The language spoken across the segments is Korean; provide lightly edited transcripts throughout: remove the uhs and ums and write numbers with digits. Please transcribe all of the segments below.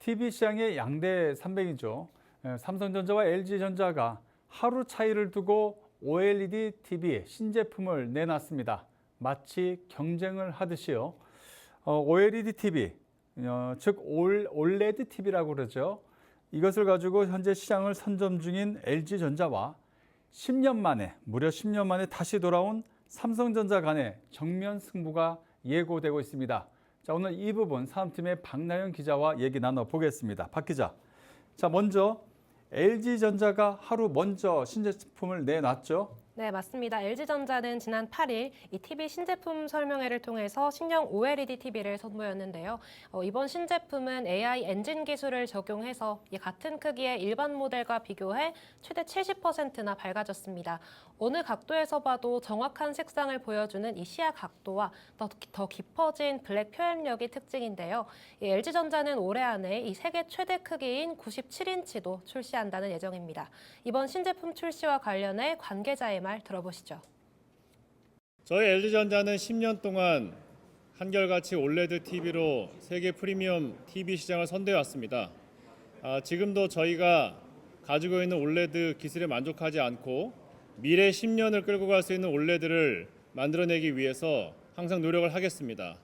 TV 시장의 양대 산맥이죠. 삼성전자와 LG전자가 하루 차이를 두고 OLED TV 신제품을 내놨습니다. 마치 경쟁을 하듯이요. OLED TV, 즉 OLED TV라고 그러죠. 이것을 가지고 현재 시장을 선점 중인 LG전자와 10년 만에, 무려 10년 만에 다시 돌아온 삼성전자 간의 정면 승부가 예고되고 있습니다. 자, 오늘 이 부분 사업팀의 박나연 기자와 얘기 나눠보겠습니다. 박 기자. 자, 먼저 LG전자가 하루 먼저 신제품을 내놨죠. 네, 맞습니다. LG전자는 지난 8일 이 TV 신제품 설명회를 통해서 신형 OLED TV를 선보였는데요. 이번 신제품은 AI 엔진 기술을 적용해서 같은 크기의 일반 모델과 비교해 최대 70%나 밝아졌습니다. 어느 각도에서 봐도 정확한 색상을 보여주는 이 시야 각도와 더 깊어진 블랙 표현력이 특징인데요. LG전자는 올해 안에 이 세계 최대 크기인 97인치도 출시한다는 예정입니다. 이번 신제품 출시와 관련해 관계자의 말 들어보시죠. 저희 LG전자는 10년 동안 한결같이 OLED TV로 세계 프리미엄 TV 시장을 선도해 왔습니다. 지금도 저희가 가지고 있는 OLED 기술에 만족하지 않고 미래 10년을 끌고 갈 수 있는 OLED를 만들어내기 위해서 항상 노력을 하겠습니다.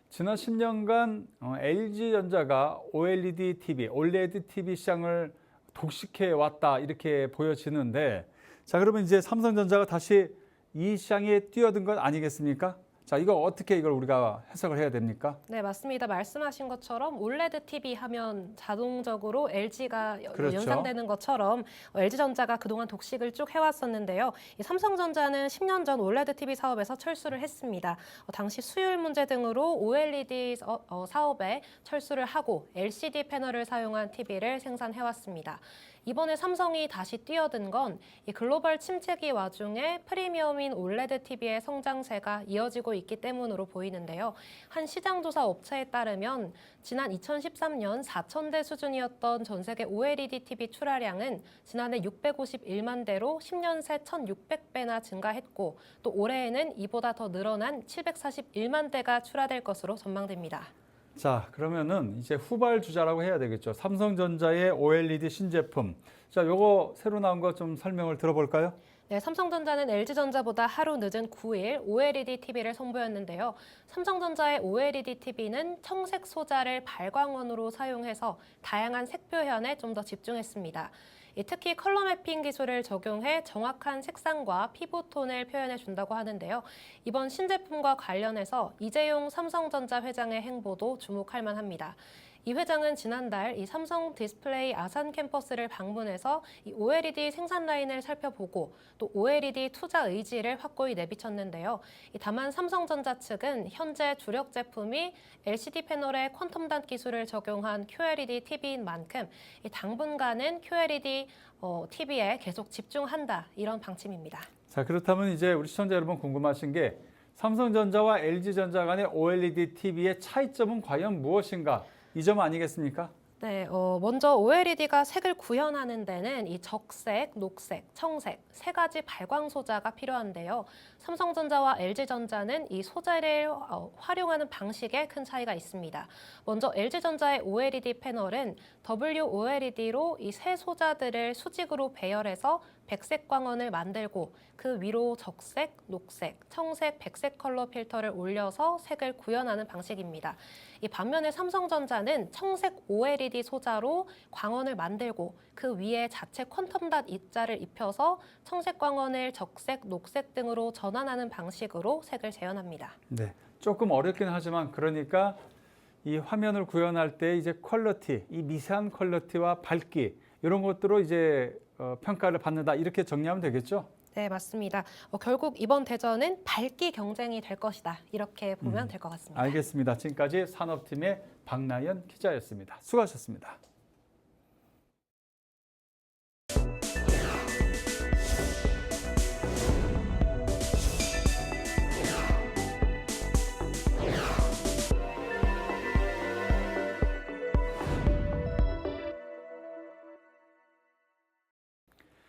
지난 10년간 LG전자가 OLED TV 시장을 독식해 왔다 이렇게 보여지는데, 자, 그러면 이제 삼성전자가 다시 이 시장에 뛰어든 건 아니겠습니까? 자, 이거 어떻게 이걸 우리가 해석을 해야 됩니까? 네, 맞습니다. 말씀하신 것처럼 OLED TV 하면 자동적으로 LG가 그렇죠. 연상되는 것처럼 LG전자가 그동안 독식을 쭉 해왔었는데요. 이 삼성전자는 10년 전 OLED TV 사업에서 철수를 했습니다. 당시 수율 문제 등으로 OLED 사업에 철수를 하고 LCD 패널을 사용한 TV를 생산해왔습니다. 이번에 삼성이 다시 뛰어든 건 이 글로벌 침체기 와중에 프리미엄인 OLED TV의 성장세가 이어지고 있기 때문으로 보이는데요. 한 시장조사 업체에 따르면 지난 2013년 4,000대 수준이었던 전 세계 OLED TV 출하량은 지난해 651만 대로 10년 새 1,600배나 증가했고, 또 올해에는 이보다 더 늘어난 741만 대가 출하될 것으로 전망됩니다. 자, 그러면은 이제 후발주자라고 해야 되겠죠. 삼성전자의 OLED 신제품. 자, 요거 새로 나온 거 좀 설명을 들어볼까요? 네, 삼성전자는 LG전자보다 하루 늦은 9일 OLED TV를 선보였는데요. 삼성전자의 OLED TV는 청색 소자를 발광원으로 사용해서 다양한 색 표현에 좀 더 집중했습니다. 특히 컬러 매핑 기술을 적용해 정확한 색상과 피부톤을 표현해 준다고 하는데요. 이번 신제품과 관련해서 이재용 삼성전자 회장의 행보도 주목할 만합니다. 이 회장은 지난달 이 삼성 디스플레이 아산 캠퍼스를 방문해서 이 OLED 생산 라인을 살펴보고 또 OLED 투자 의지를 확고히 내비쳤는데요. 다만 삼성전자 측은 현재 주력 제품이 LCD 패널에 퀀텀 닷 기술을 적용한 QLED TV인 만큼 당분간은 QLED TV에 계속 집중한다, 이런 방침입니다. 자, 그렇다면 이제 우리 시청자 여러분 궁금하신 게 삼성전자와 LG전자 간의 OLED TV의 차이점은 과연 무엇인가? 이 점 아니겠습니까? 네, 먼저 OLED가 색을 구현하는 데는 이 적색, 녹색, 청색 세 가지 발광 소자가 필요한데요. 삼성전자와 LG전자는 이 소재를 활용하는 방식에 큰 차이가 있습니다. 먼저 LG전자의 OLED 패널은 WOLED로 이 세 소자들을 수직으로 배열해서 백색 광원을 만들고 그 위로 적색, 녹색, 청색, 백색 컬러 필터를 올려서 색을 구현하는 방식입니다. 이 반면에 삼성전자는 청색 OLED 소자로 광원을 만들고 그 위에 자체 퀀텀 닷 입자를 입혀서 청색 광원을 적색, 녹색 등으로 전환하는 방식으로 색을 재현합니다. 네, 조금 어렵긴 하지만 그러니까 이 화면을 구현할 때 이제 퀄리티, 이 미세한 퀄리티와 밝기 이런 것들로 이제 평가를 받는다, 이렇게 정리하면 되겠죠? 네, 맞습니다. 결국 이번 대전은 밝기 경쟁이 될 것이다, 이렇게 보면 될 것 같습니다. 알겠습니다. 지금까지 산업팀의 박나연 기자였습니다. 수고하셨습니다.